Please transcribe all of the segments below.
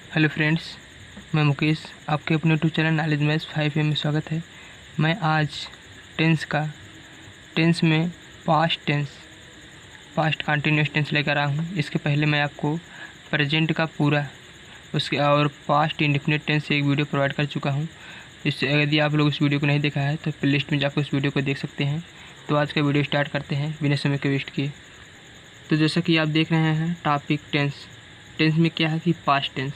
Hello friends, मैं मुकेश। आपके अपने यूट्यूब चैनल नॉलेज मैथ्स 5 में स्वागत है। मैं आज टेंस में पास्ट कंटिन्यूस टेंस लेकर आया हूँ। इसके पहले मैं आपको प्रेजेंट का पूरा उसके और पास्ट इंडेफिनिट टेंस से एक वीडियो प्रोवाइड कर चुका हूँ। इससे यदि आप लोग उस वीडियो को नहीं देखा है तो प्ले लिस्ट में जाकर उस वीडियो को देख सकते हैं। तो आज का वीडियो स्टार्ट करते हैं बिना समय के वेस्ट किए। तो जैसा कि आप देख रहे हैं टॉपिक टेंस में क्या है कि पास्ट टेंस,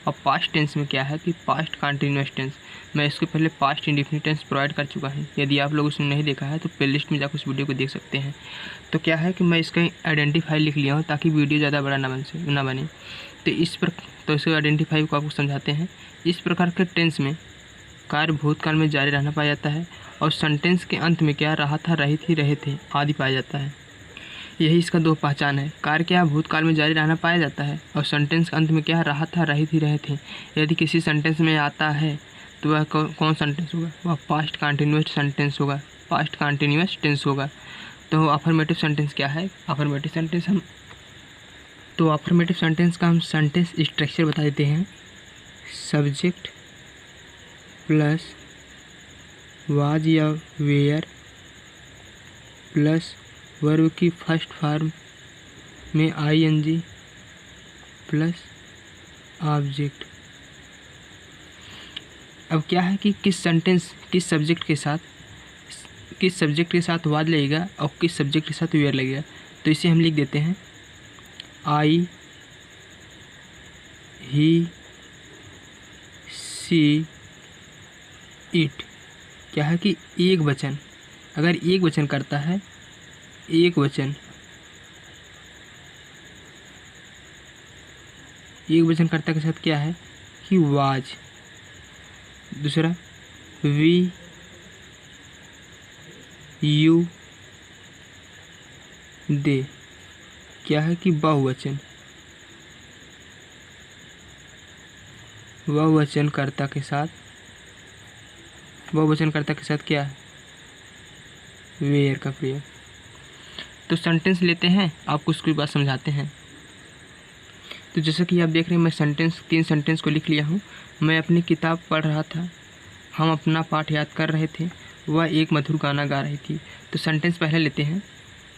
और पास्ट टेंस में क्या है कि पास्ट कंटिन्यूस टेंस। मैं इसके पहले पास्ट इंडेफिनिट टेंस प्रोवाइड कर चुका हूँ। यदि आप लोग उसमें नहीं देखा है तो प्ले लिस्ट में जाकर उस वीडियो को देख सकते हैं। तो क्या है कि मैं इसका आइडेंटिफाई लिख लिया हूँ ताकि वीडियो ज़्यादा बड़ा ना बने। तो इसके आइडेंटिफाई को आपको समझाते हैं। इस प्रकार के टेंस में कार्य भूतकाल में जारी रहना पाया जाता है और सेंटेंस के अंत में क्या रहा था, रहे थे आदि पाया जाता है। यही इसका दो पहचान है। कार्य क्या भूतकाल में जारी रहना पाया जाता है और सेंटेंस के अंत में क्या रहा था, रहे थे। यदि किसी सेंटेंस में आता है तो वह कौन सेंटेंस होगा? वह पास्ट कंटिन्यूस सेंटेंस होगा, पास्ट कंटिन्यूस टेंस होगा। तो अफर्मेटिव सेंटेंस क्या है? अफर्मेटिव सेंटेंस का हम सेंटेंस स्ट्रक्चर बता देते हैं। सब्जेक्ट प्लस वाज या वेयर प्लस वर्ब की फर्स्ट फॉर्म में आईएनजी प्लस ऑब्जेक्ट। अब क्या है कि किस सब्जेक्ट के साथ वाज लगेगा और किस सब्जेक्ट के साथ वेयर लगेगा। तो इसे हम लिख देते हैं आई, ही, सी, इट। क्या है कि एक वचन, अगर एक वचन करता है, एक वचन कर्ता के साथ क्या है कि वाज। दूसरा वी, यू, दे। क्या है कि बहुवचन कर्ता के साथ क्या है, वेयर का प्रयोग। तो सेंटेंस लेते हैं, आपको उसकी बात समझाते हैं। तो जैसा कि आप देख रहे हैं मैं तीन सेंटेंस को लिख लिया हूँ। मैं अपनी किताब पढ़ रहा था, हम अपना पाठ याद कर रहे थे, वह एक मधुर गाना गा रही थी। तो सेंटेंस पहले लेते हैं,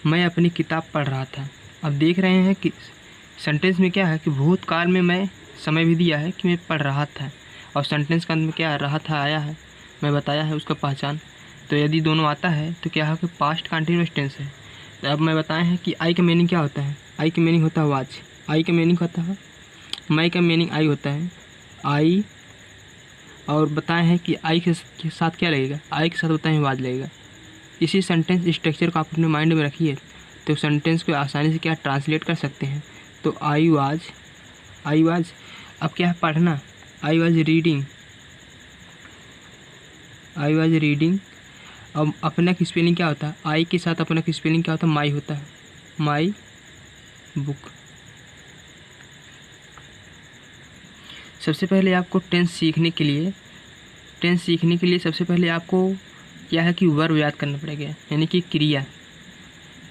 मैं अपनी किताब पढ़ रहा था। अब देख रहे हैं कि सेंटेंस में क्या है कि भूतकाल में मैं समय भी दिया है कि मैं पढ़ रहा था, और सेंटेंस का अंत में क्या रहा था आया है, मैं बताया है उसका पहचान। तो यदि दोनों आता है तो क्या है कि पास्ट कंटिन्यूस टेंस है। तो अब मैं बताए हैं कि आई का मीनिंग क्या होता है। आई का मीनिंग होता है वाच। आई का मीनिंग होता है, मैं का मीनिंग आई होता है, आई। और बताए हैं कि आई के साथ क्या लगेगा, आई के साथ होता है वाज लगेगा। इसी सेंटेंस स्ट्रक्चर को आप अपने माइंड में रखिए तो सेंटेंस को आसानी से क्या ट्रांसलेट कर सकते हैं। तो आई वाज। अब क्या है पढ़ना, आई वाज रीडिंग। अब अपना की स्पेलिंग क्या होता है, आई के साथ अपना की स्पेलिंग क्या होता है, माई होता है, माई बुक। सबसे पहले आपको टेंस सीखने के लिए सबसे पहले आपको क्या है कि वर्ब याद करना पड़ेगा, यानी कि क्रिया।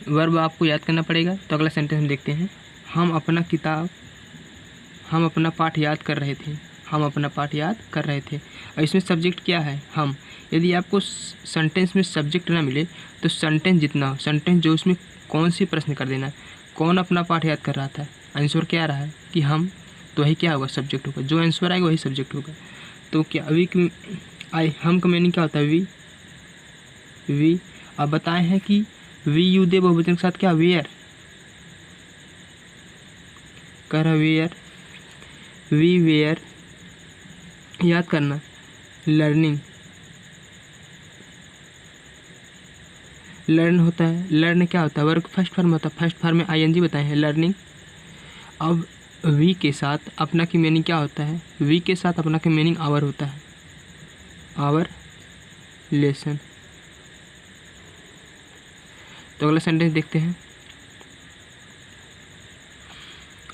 वर्ब आपको याद करना पड़ेगा। तो अगला सेंटेंस हम देखते हैं, हम अपना पाठ याद कर रहे थे। और इसमें सब्जेक्ट क्या है, हम। यदि आपको सेंटेंस में सब्जेक्ट ना मिले तो सेंटेंस जो उसमें कौन सी प्रश्न कर देना, कौन अपना पाठ याद कर रहा था, आंसर क्या रहा है कि हम, तो वही क्या होगा, सब्जेक्ट होगा। जो आंसर आएगा वही सब्जेक्ट होगा। तो क्या हम का मीनिंग क्या होता है, वी। अब बताए हैं कि वी यू दे बहुवचन के साथ क्या, वेयर कर, वेयर, वी वेयर। याद करना, लर्निंग, लर्न होता है, लर्न क्या होता है, वर्ग फर्स्ट फॉर्म होता है, फर्स्ट फॉर्म में आईएनजी बताए हैं, लर्निंग। अब वी के साथ अपना की मीनिंग क्या होता है, वी के साथ अपना की मीनिंग आवर होता है, आवर लेसन। तो अगला सेंटेंस देखते हैं,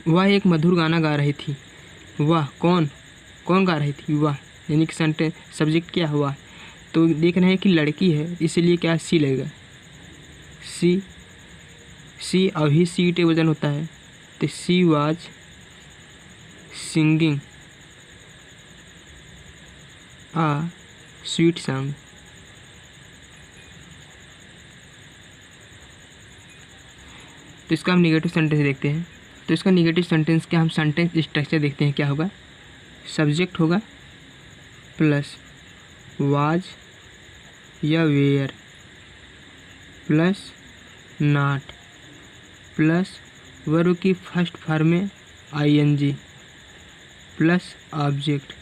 वह एक मधुर गाना गा रही थी। वह कौन गा रही थी, वह, यानी कि सेंटेंस सब्जेक्ट क्या हुआ। तो देख रहे हैं कि लड़की है, इसीलिए क्या सी लगेगा, सी। अभी सी टे वजन होता है, तो she was singing a sweet song. तो इसका हम निगेटिव सेंटेंस देखते हैं। तो इसका निगेटिव सेंटेंस क्या, हम सेंटेंस स्ट्रक्चर देखते हैं। क्या होगा, सब्जेक्ट होगा प्लस वाज या were plus not plus verb की फर्स्ट फॉर्म में आईएनजी प्लस ऑब्जेक्ट।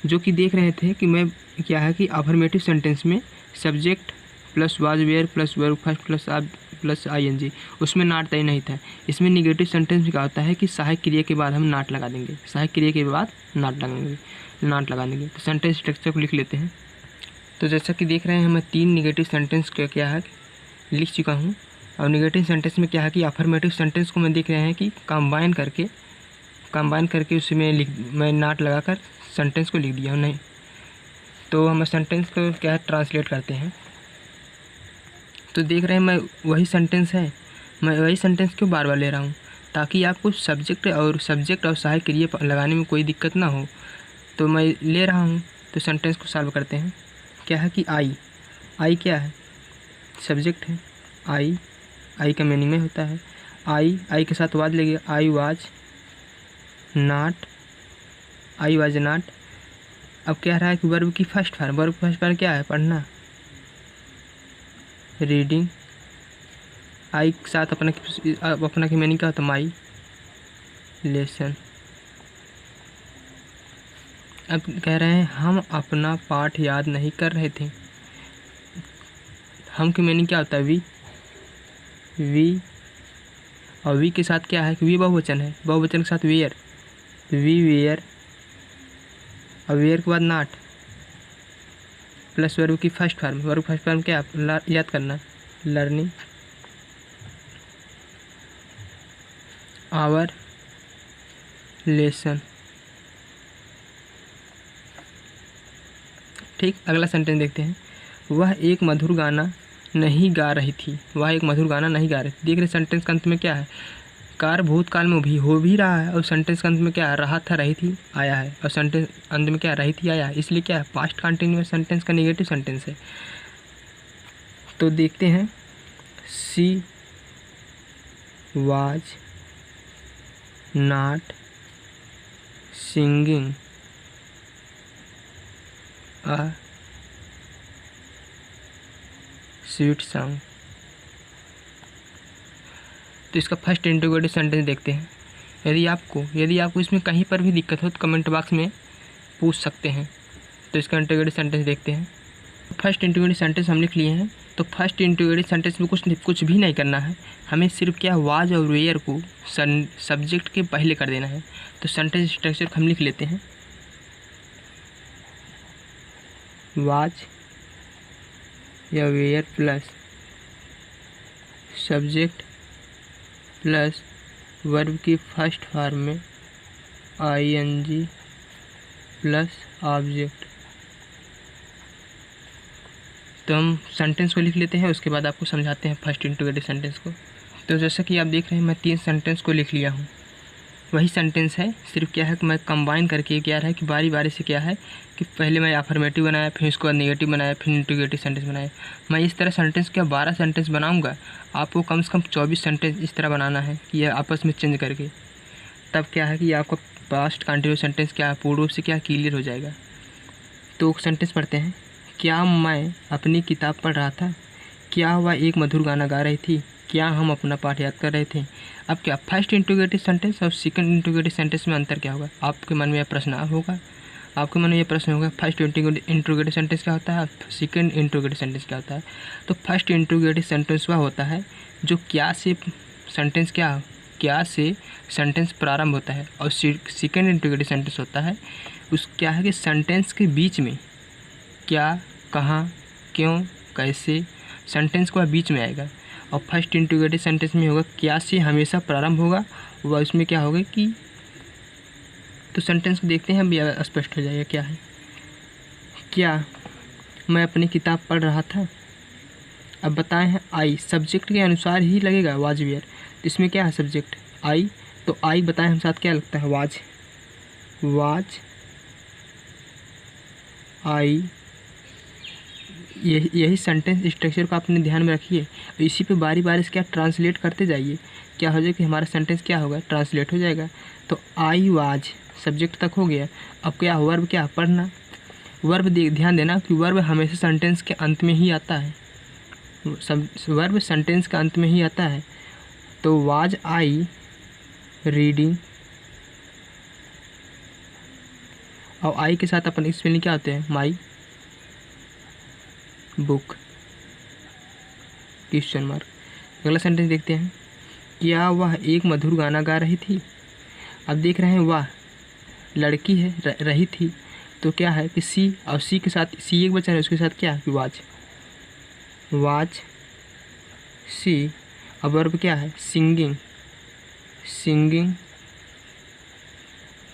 जो कि देख रहे थे कि मैं क्या है कि अफर्मेटिव सेंटेंस में subject plus was were plus verb first plus ING, उसमें नॉट तय नहीं था। इसमें निगेटिव सेंटेंस में क्या होता है कि सहायक क्रिया के बाद हम नॉट लगा देंगे, सहायक क्रिया के बाद नॉट लगा देंगे। तो सेंटेंस स्ट्रक्चर को लिख लेते हैं। तो जैसा कि देख रहे हैं, मैं 3 निगेटिव सेंटेंस क्या है लिख चुका हूँ। और निगेटिव सेंटेंस में क्या है कि अफर्मेटिव सेंटेंस को मैं देख रहे हैं कि कंबाइन करके उसमें मैं नॉट लगाकर सेंटेंस को लिख दिया हूँ। नहीं तो हम सेंटेंस को क्या है ट्रांसलेट करते हैं। तो देख रहे हैं मैं वही सेंटेंस क्यों बार बार ले रहा हूँ, ताकि आपको सब्जेक्ट और सहायक क्रिया लगाने में कोई दिक्कत ना हो। तो मैं ले रहा हूँ। तो सेंटेंस को सॉल्व करते हैं। क्या है कि आई क्या है, सब्जेक्ट है। आई का मीनिंग में होता है आई के साथ वाज लगेगा, आई वाज नॉट। अब क्या रहा है कि वर्ब की फर्स्ट फॉर्म क्या है, पढ़ना, रीडिंग। आई के साथ अपना की मीनिंग क्या होता है, माई लेसन। अब कह रहे हैं हम अपना पाठ याद नहीं कर रहे थे। हम की मीनिंग क्या होता है, वी। और वी के साथ क्या है कि वी बहुवचन है, बहुवचन के साथ वेयर, वी वेयर। और वेयर के बाद नॉट प्लस वर्ब की फर्स्ट फॉर्म क्या याद करना, लर्निंग। Our lesson. ठीक, अगला सेंटेंस देखते हैं। वह एक मधुर गाना नहीं गा रही थी। देख रहे सेंटेंस के अंत में क्या है, कार भूतकाल में भी हो भी रहा है, और सेंटेंस के अंत में क्या है, रहा था रही थी आया है, और सेंटेंस अंत में क्या रही थी आया है, इसलिए क्या है पास्ट कंटिन्यूअस सेंटेंस का नेगेटिव सेंटेंस है। तो देखते हैं, she was not singing a sweet song. तो इसका फर्स्ट इंट्रोगेटिव सेंटेंस देखते हैं। यदि आपको इसमें कहीं पर भी दिक्कत हो तो कमेंट बॉक्स में पूछ सकते हैं। तो इसका इंट्रोगेटिव सेंटेंस देखते हैं। फर्स्ट इंट्रोगेटिव सेंटेंस हम लिख लिए हैं। तो फर्स्ट इंट्रोगेटिव सेंटेंस में कुछ भी नहीं करना है, हमें सिर्फ क्या वाज और वेयर को सब्जेक्ट के पहले कर देना है। तो सेंटेंस स्ट्रक्चर हम लिख लेते हैं, वाज या were plus subject plus verb की फर्स्ट फॉर्म में आईएनजी प्लस ऑब्जेक्ट। तो हम सेंटेंस को लिख लेते हैं, उसके बाद आपको समझाते हैं फर्स्ट इंट्रोगेटिव सेंटेंस को। तो जैसा कि आप देख रहे हैं, मैं 3 सेंटेंस को लिख लिया हूँ। वही सेंटेंस है, सिर्फ क्या है कि मैं कंबाइन करके क्या रहा है कि बारी बारी से क्या है कि पहले मैं अफर्मेटिव बनाया, फिर उसके बाद नेगेटिव बनाया, फिर इंट्रोगेटिव सेंटेंस बनाया। मैं इस तरह सेंटेंस क्या 12 सेंटेंस बनाऊंगा। आपको कम से कम 24 सेंटेंस इस तरह बनाना है कि ये आपस में चेंज करके, तब क्या है कि आपका पास्ट कंटिन्यूअस सेंटेंस क्या है पूर्ण रूप से क्या क्लियर हो जाएगा। तो सेंटेंस पढ़ते हैं। क्या मैं अपनी किताब पढ़ रहा था, क्या वह एक मधुर गाना गा रही थी, क्या हम अपना पाठ याद कर रहे थे। अब क्या फर्स्ट इंट्रोगेटिव सेंटेंस और सेकंड इंट्रोगेटिव सेंटेंस में अंतर क्या होगा, आपके मन में यह प्रश्न होगा। फर्स्ट इंट्रोगेटिव सेंटेंस क्या होता है, सेकंड इंट्रोगेटिव सेंटेंस क्या होता है। तो फर्स्ट इंट्रोगेटिव सेंटेंस वह होता है जो क्या से सेंटेंस प्रारंभ होता है, और सेकंड इंट्रोगेटिव सेंटेंस होता है उस क्या है कि सेंटेंस के बीच में क्या, कहाँ, क्यों, कैसे, सेंटेंस को बीच में आएगा। और फर्स्ट इंट्रोगेटिव सेंटेंस में होगा क्या से हमेशा प्रारंभ होगा, वह उसमें क्या होगा कि। तो सेंटेंस को देखते हैं, अभी स्पष्ट हो जाएगा क्या है। क्या मैं अपनी किताब पढ़ रहा था। अब बताएं हैं आई सब्जेक्ट के अनुसार ही लगेगा वाज वेयर। तो इसमें क्या है सब्जेक्ट आई, तो आई बताएं हम साथ क्या लगता है वाज आई, यही सेंटेंस स्ट्रक्चर को आपने ध्यान में रखिए। इसी पे बारी बारी से क्या ट्रांसलेट करते जाइए, क्या हो जाएगा कि हमारा सेंटेंस क्या होगा, ट्रांसलेट हो जाएगा। तो आई वाज सब्जेक्ट तक हो गया। अब क्या वर्ब, क्या पढ़ना। वर्ब ध्यान देना कि वर्ब हमेशा सेंटेंस के अंत में ही आता है, वर्ब सेंटेंस के अंत में ही आता है। तो वाज आई रीडिंग, और आई के साथ अपन स्पेलिंग क्या होते हैं, माई बुक, क्वेश्चन मार्क। अगला सेंटेंस देखते हैं, क्या वह एक मधुर गाना गा रही थी। अब देख रहे हैं वह लड़की है, रही थी, तो क्या है कि सी, और सी के साथ सी एक बचा है, उसके साथ क्या है कि वाज, वाज सी। अब वर्ब क्या है, singing, singing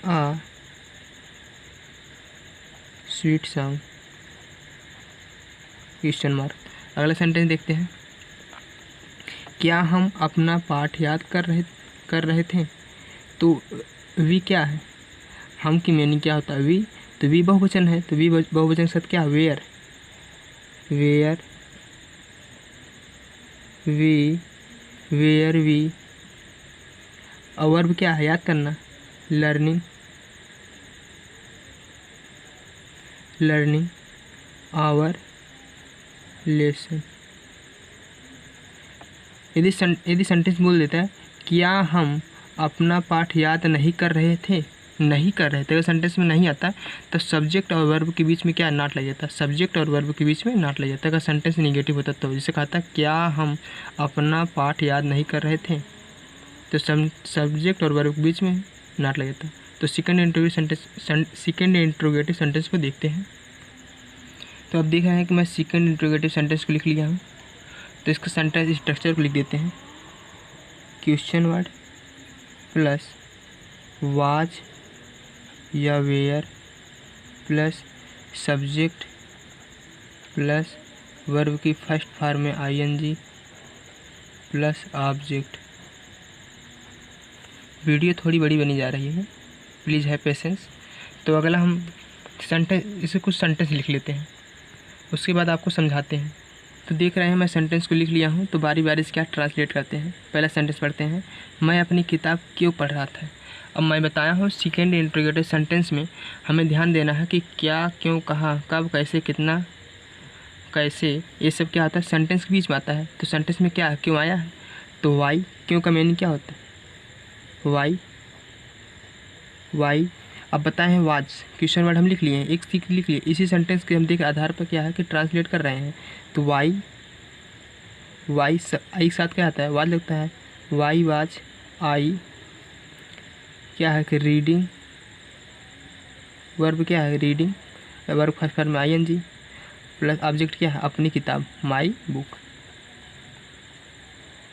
a sweet song, question mark. अगला सेंटेंस देखते हैं, क्या हम अपना पाठ याद कर रहे थे। तो वी क्या है, हम की मीनिंग क्या होता है, वी। तो वी बहुवचन है, तो वी बहुवचन के साथ क्या, were, were we, were we. और वर्ब क्या है, याद करना, लर्निंग, लर्निंग आवर लेसन। यदि सेंटेंस बोल देता है, क्या हम अपना पाठ याद नहीं कर रहे थे, नहीं कर रहे थे, अगर सेंटेंस में नहीं आता तो सब्जेक्ट और वर्ब के बीच में क्या नॉट लग जाता है, सब्जेक्ट और वर्ब के बीच में नॉट लग जाता है। अगर सेंटेंस निगेटिव होता तो जैसे कहा था, क्या हम अपना पाठ याद नहीं कर रहे थे, तो सब्जेक्ट और वर्ब के बीच में नॉट लग जाता है। तो सेकंड इंट्रोगेटिव सेंटेंस को देखते हैं। तो अब देख रहे हैं कि मैं सेकंड इंट्रोगेटिव सेंटेंस को लिख लिया हूँ। तो इसका सेंटेंस स्ट्रक्चर को लिख देते हैं, क्वेश्चन वर्ड प्लस वाज या were plus subject plus verb की फर्स्ट फॉर्म में आईएनजी प्लस ऑब्जेक्ट। वीडियो थोड़ी बड़ी बनी जा रही है, प्लीज़ है पेशेंस। तो अगला हम सेंटेंस, इसे कुछ सेंटेंस लिख लेते हैं, उसके बाद आपको समझाते हैं। तो देख रहे हैं मैं सेंटेंस को लिख लिया हूँ, तो बारी बारी से क्या ट्रांसलेट करते हैं। पहला सेंटेंस पढ़ते हैं, मैं अपनी किताब क्यों पढ़ रहा था। अब मैं बताया हूँ सेकेंड इंट्रोगेटिव सेंटेंस में हमें ध्यान देना है कि क्या, क्यों, कहाँ, कब, कैसे, कितना, कैसे, ये सब क्या आता है, सेंटेंस के बीच में आता है। तो सेंटेंस में क्या, क्यों आया है, तो वाई, क्यों का मीनिंग क्या होता है, वाई, वाई। अब बताए हैं वाज, क्वेश्चन वर्ड हम लिख लिए हैं, एक सीख लिख लिए। इसी सेंटेंस के हम देख आधार पर क्या है कि ट्रांसलेट कर रहे हैं। तो वाई, वाई एक साथ क्या आता है, वाज लगता है, वाई वाज आई। क्या है कि रीडिंग, वर्ब क्या है, रीडिंग, वर्ब फर्स्ट फॉर्म में आईएनजी प्लस ऑब्जेक्ट क्या है, अपनी किताब, my book,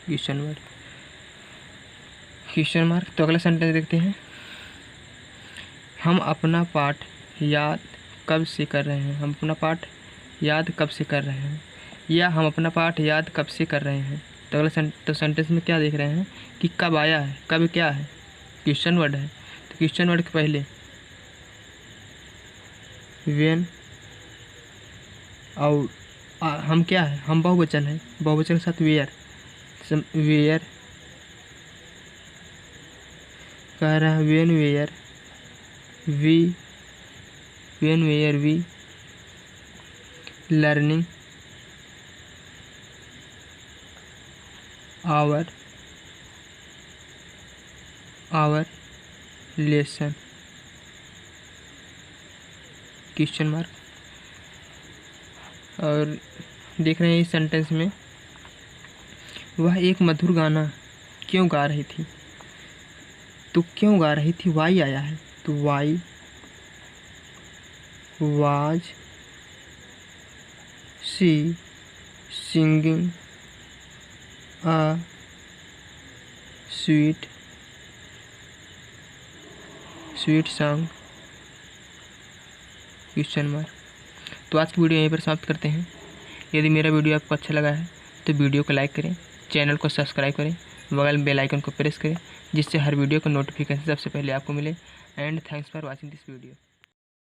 question word, question mark. तो अगला सेंटेंस देखते हैं, हम अपना पाठ याद कब से कर रहे हैं, हम अपना पाठ याद कब से कर रहे हैं, या हम अपना पाठ याद कब से कर रहे हैं। तो अगला सेंटेंस में क्या देख रहे हैं कि कब आया है, कब क्या है, क्वेश्चन वर्ड है। तो क्वेश्चन वर्ड के पहले व्हेन, और हम क्या है, हम बहुवचन है, बहुवचन के साथ वेयर, वेयर कह रहा है, when were we, when were we learning our lesson, question mark. और देख रहे हैं इस सेंटेंस में, वह एक मधुर गाना क्यों गा रही थी। तो क्यों गा रही थी, वाई आया है, तो why was she singing a sweet song, question mark. तो आज की वीडियो यहीं पर समाप्त करते हैं। यदि मेरा वीडियो आपको अच्छा लगा है तो वीडियो को लाइक करें, चैनल को सब्सक्राइब करें, बगल में बेल आइकन को प्रेस करें, जिससे हर वीडियो का नोटिफिकेशन सबसे पहले आपको मिले। And thanks for watching this video.